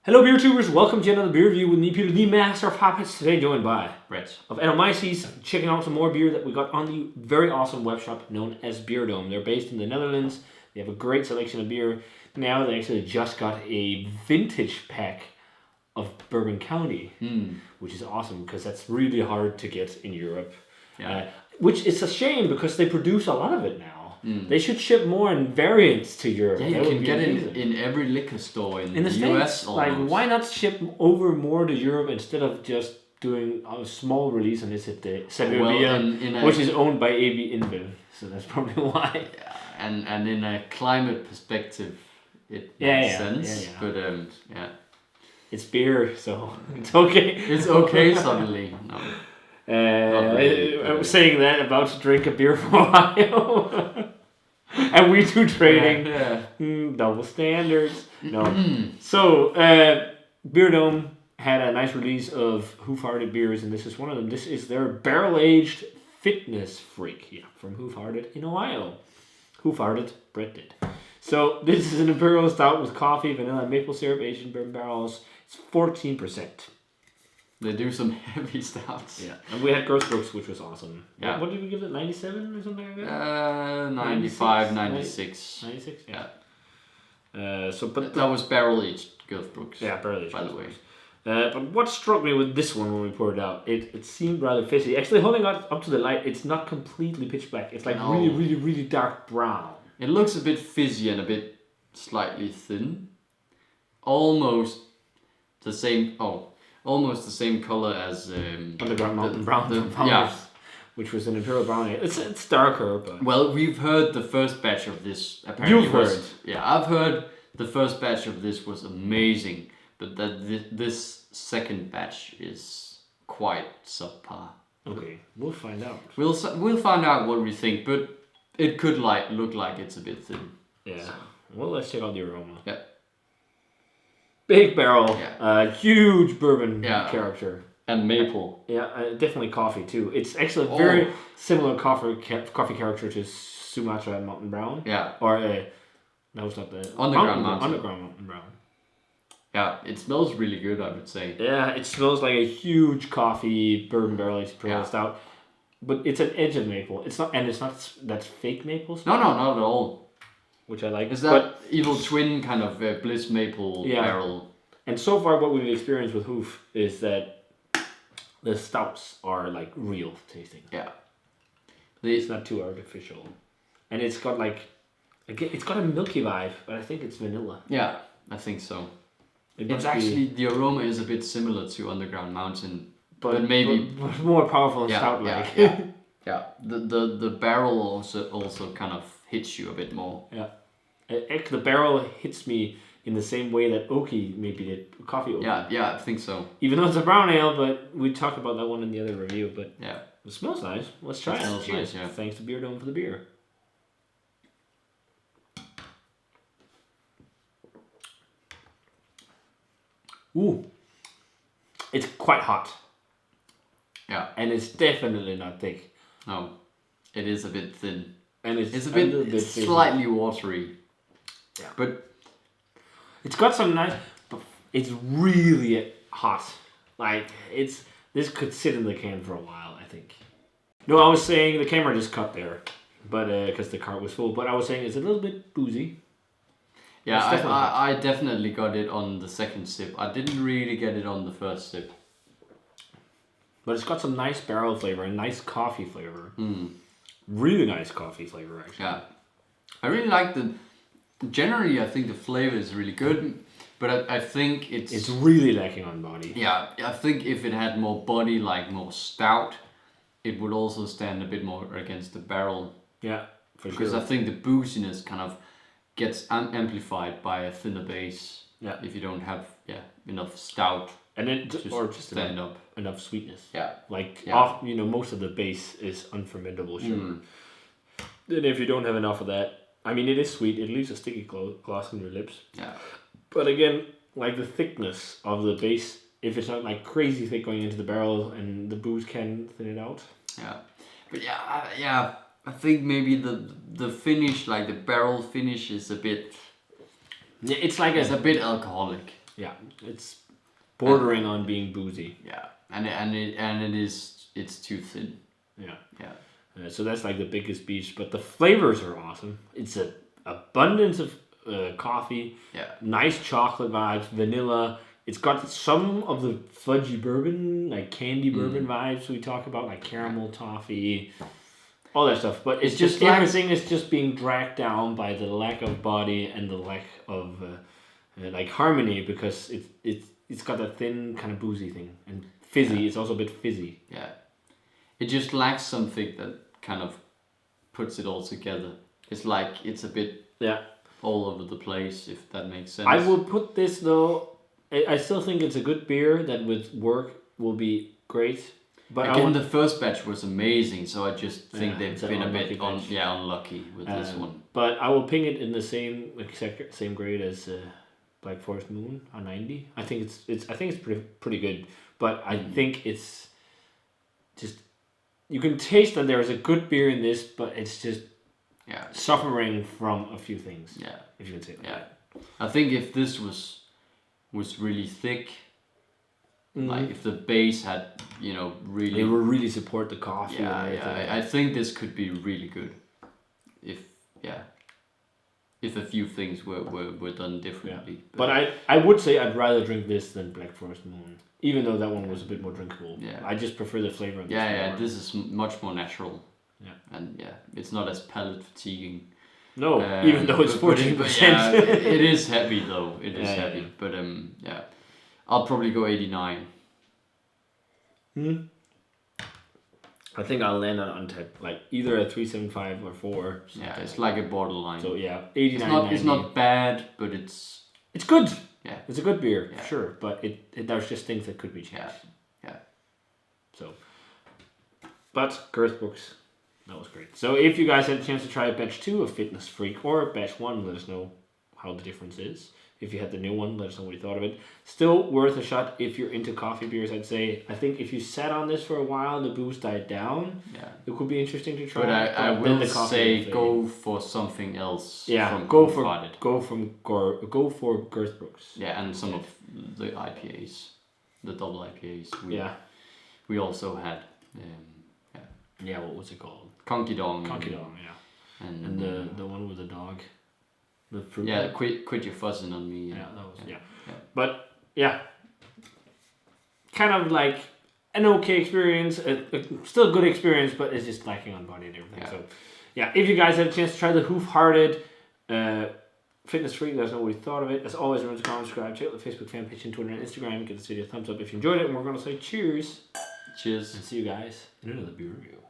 Hello beer tubers, welcome to another beer review with me, Peter, the master of hoppets. Today joined by Brett of Edelmeises, checking out some more beer that we got on the very awesome web shop known as Beerdome. They're based in the Netherlands. They have a great selection of beer. Now they actually just got a vintage pack of Bourbon County, which is awesome because that's really hard to get in Europe. Yeah. Which is a shame because they produce a lot of it now. They should ship more in variants to Europe. Yeah, you can get it in every liquor store in the States. US Like, almost. why not ship over more to Europe instead of just doing a small release? And is it the Serbia, which is owned by AB InBev, so that's probably why. Yeah, and in a climate perspective, it makes sense. Yeah. But yeah, it's beer, so it's okay. it's okay suddenly. No. Really, I was saying that about to drink a beer from Ohio. And we do trading. Yeah. Double standards. No. So, Beerdome had a nice release of Hoof-Hearted beers, and this is one of them. This is their barrel-aged Fitness Freak. Yeah, from Hoof-Hearted in Ohio. Hoof-Hearted, Brett did. So, this is an Imperial Stout with coffee, vanilla, maple syrup, aged in bourbon barrels. It's 14%. They do some heavy stouts. Yeah, and we had Gross Brooks, which was awesome. Yeah. What did we give it? 97 or something like that? 95, 96. 96. Yeah. But that was barrel aged Gulf Brooks. Yeah, barrel aged. By the way. But what struck me with this one when we poured it out, it seemed rather fishy. Actually, holding it up to the light, it's not completely pitch black. It's like really dark brown. It looks a bit fizzy and a bit slightly thin. Almost the same. Almost the same color as Underground Mountain Brown, which was an Imperial Brown Ale. It's darker, but well, we've heard the first batch of this. Apparently you've heard, yeah, I've heard the first batch of this was amazing, but that this second batch is quite subpar. Okay, we'll find out. We'll find out what we think, but it could look like it's a bit thin. Yeah. So. Well, let's check out the aroma. Yeah. Big barrel, huge bourbon character. And maple. Yeah, definitely coffee too. It's actually a very similar coffee character to Sumatra Mountain Brown. Yeah. Or no, it's not the Underground Mountain Brown. Yeah, it smells really good, I would say. Yeah, it smells like a huge coffee bourbon barrel aged Imperial Stout, but it's an edge of maple. It's not that's fake maple. No, not at all. Which I like. Is that evil twin kind of bliss maple barrel? And so far, what we've experienced with Hoof is that the stouts are like real tasting. Yeah, it's not too artificial, and it's got it's got a milky vibe, but I think it's vanilla. Yeah, I think so. It's actually the aroma is a bit similar to Underground Mountain, but maybe more powerful and stout-like. Yeah. The barrel also kind of hits you a bit more. Yeah. The barrel hits me in the same way that Oaky maybe did, coffee Oaky. Yeah, I think so. Even though it's a brown ale, but we talked about that one in the other review. But yeah, it smells nice. Let's try it. Smells Cheers. nice, yeah. Thanks to Beerdome for the beer. Ooh, it's quite hot. Yeah, and it's definitely not thick. No, it is a bit thin. And it's a bit slightly watery. Yeah. But it's got some nice, but it's really hot. Like this could sit in the can for a while, I think. No, I was saying the camera just cut there, but because the cart was full. But I was saying it's a little bit boozy. Yeah, I definitely got it on the second sip. I didn't really get it on the first sip. But it's got some nice barrel flavor and nice coffee flavor. Really nice coffee flavor, actually. Yeah. I really like generally I think the flavor is really good, but I think it's really lacking on body. Yeah, I think if it had more body, like more stout, it would also stand a bit more against the barrel. Yeah, for sure. Because I think the booziness kind of gets amplified by a thinner base. Yeah. If you don't have enough stout. And then just stand up. Enough sweetness. Yeah. Most of the base is unfermentable sugar. Then if you don't have enough of that, I mean, it is sweet. It leaves a sticky gloss on your lips. Yeah. But again, like the thickness of the base, if it's not like crazy thick going into the barrel, and the booze can thin it out. Yeah. But I think maybe the finish, like the barrel finish, is a bit. Yeah, it's a bit alcoholic. Yeah, it's bordering on being boozy. Yeah, it's too thin. Yeah. Yeah. So that's like the biggest beach, but the flavors are awesome. It's a abundance of coffee. Yeah. Nice chocolate vibes, vanilla. It's got some of the fudgy bourbon, like candy bourbon vibes we talk about, like caramel toffee, all that stuff. But it's just like, everything is just being dragged down by the lack of body and the lack of like harmony, because it's got a thin kind of boozy thing and fizzy. Yeah. It's also a bit fizzy. Yeah, it just lacks something that kind of puts it all together. It's like it's a bit all over the place, if that makes sense. I will put this though. I still think it's a good beer that with work will be great. But again, the first batch was amazing, so I just think they've been a bit unlucky with this one. But I will ping it in the same grade as Black Forest Moon on 90. I think it's pretty good, but I think it's just, you can taste that there is a good beer in this, but it's just suffering from a few things. Yeah, if you can say that. Yeah, I think if this was really thick, like if the base had, really, it would really support the coffee. Yeah, I think this could be really good. If a few things were done differently. Yeah. But I would say I'd rather drink this than Black Forest Moon, even though that one was a bit more drinkable. Yeah. I just prefer the flavor of this. Yeah, this is much more natural. Yeah. And it's not as palate fatiguing. No, even though it's 14%. It is heavy though. It is heavy. Yeah. But I'll probably go 89. I think I'll land on Untappd, like either a 3.75 or 4. Yeah, it's like a borderline. So 89. It's not bad, but it's good. Yeah, it's a good beer, sure. But there's just things that could be changed. Yeah. So, but Girth Books, that was great. So if you guys had a chance to try batch 2 of Fitness Freak or batch 1, let us know how the difference is. If you had the new one, let us know what you thought of it. Still worth a shot if you're into coffee beers, I'd say. I think if you sat on this for a while, the booze died down. Yeah, it could be interesting to try. But I will say go for something else. Yeah, go for Girth Brooks. Yeah, and some of the IPAs, the double IPAs. We also had. Yeah, what was it called? Conky Dong. Yeah. And the one with the dog. The fruit. Yeah, quit your fussing on me. Yeah, that was But kind of like an okay experience, still a good experience, but it's just lacking on body and everything. Yeah. So if you guys had a chance to try the Hoof Hearted Fitness Freak, let us know what you thought of it. As always, remember to comment, subscribe, check out the Facebook fan page and Twitter and Instagram. Give this video a thumbs up if you enjoyed it, and we're going to say cheers. Cheers. And see you guys in another beer review.